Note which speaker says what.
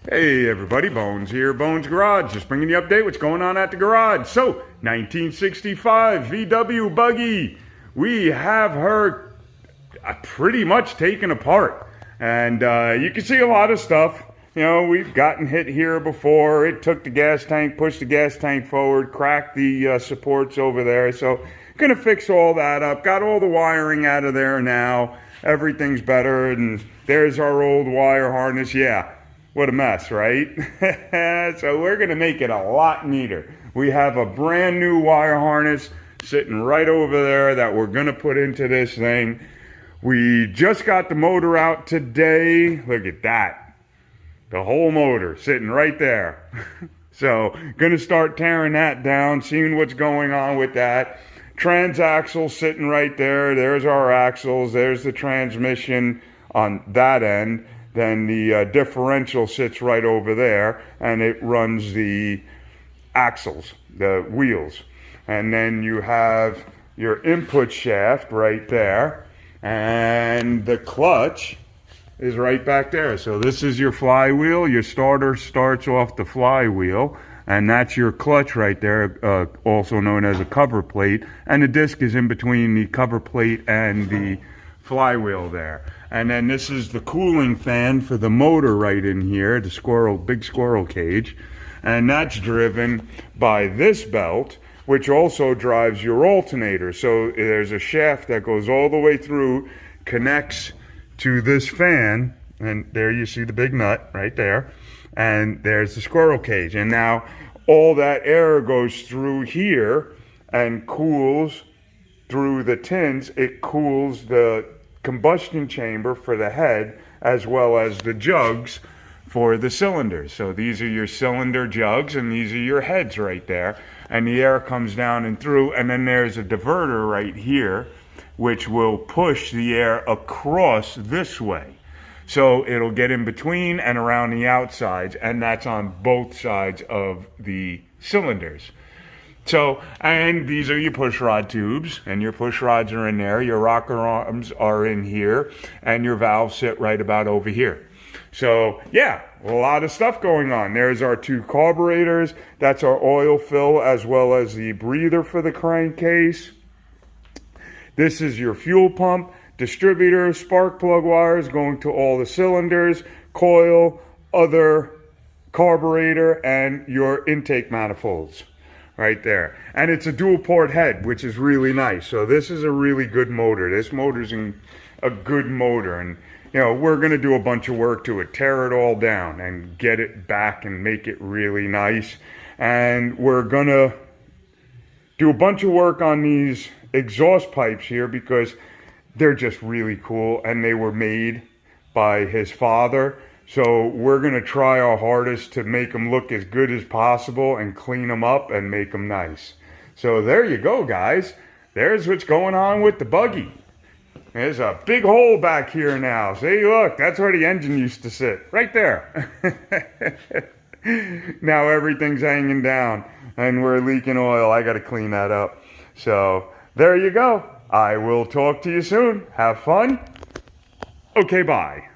Speaker 1: Hey everybody, Bones here, Bones Garage, just bringing you an update what's going on at the garage. So, 1965 VW buggy, we have her pretty much taken apart. And you can see a lot of stuff. You know, we've gotten hit here before. It took the gas tank, pushed the gas tank forward, cracked the supports over there. So, gonna fix all that up. Got all the wiring out of there now. Everything's better, and there's our old wire harness. Yeah. What a mess, right? So we're going to make it a lot neater. We have a brand new wire harness sitting right over there that we're going to put into this thing. We just got the motor out today. Look at that. The whole motor sitting right there. So going to start tearing that down, seeing what's going on with that. Transaxle sitting right there. There's our axles. There's the transmission on that end. Then the differential sits right over there, and it runs the axles, the wheels. And then you have your input shaft right there, and the clutch is right back there. So this is your flywheel. Your starter starts off the flywheel, and that's your clutch right there, also known as a cover plate. And the disc is in between the cover plate and the flywheel there. And then this is the cooling fan for the motor right in here, the big squirrel cage. And that's driven by this belt, which also drives your alternator. So there's a shaft that goes all the way through, connects to this fan, and there you see the big nut right there. And there's the squirrel cage. And now all that air goes through here and cools through the tins. It cools the combustion chamber for the head, as well as the jugs for the cylinders. So these are your cylinder jugs, and these are your heads right there. And the air comes down and through, and then there's a diverter right here, which will push the air across this way. So it'll get in between and around the outsides, and that's on both sides of the cylinders. So, and these are your push rod tubes, and your push rods are in there, your rocker arms are in here, and your valves sit right about over here. So, yeah, a lot of stuff going on. There's our two carburetors, that's our oil fill, as well as the breather for the crankcase. This is your fuel pump, distributor, spark plug wires going to all the cylinders, coil, other carburetor, and your intake manifolds. Right there. And it's a dual port head, which is really nice. So this is a really good motor. This motor's a good motor, and you know, we're going to do a bunch of work to it, tear it all down and get it back and make it really nice. And we're going to do a bunch of work on these exhaust pipes here because they're just really cool, and they were made by his father. So we're going to try our hardest to make them look as good as possible and clean them up and make them nice. So there you go, guys. There's what's going on with the buggy. There's a big hole back here now. See, look, that's where the engine used to sit. Right there. Now everything's hanging down and we're leaking oil. I got to clean that up. So there you go. I will talk to you soon. Have fun. Okay, bye.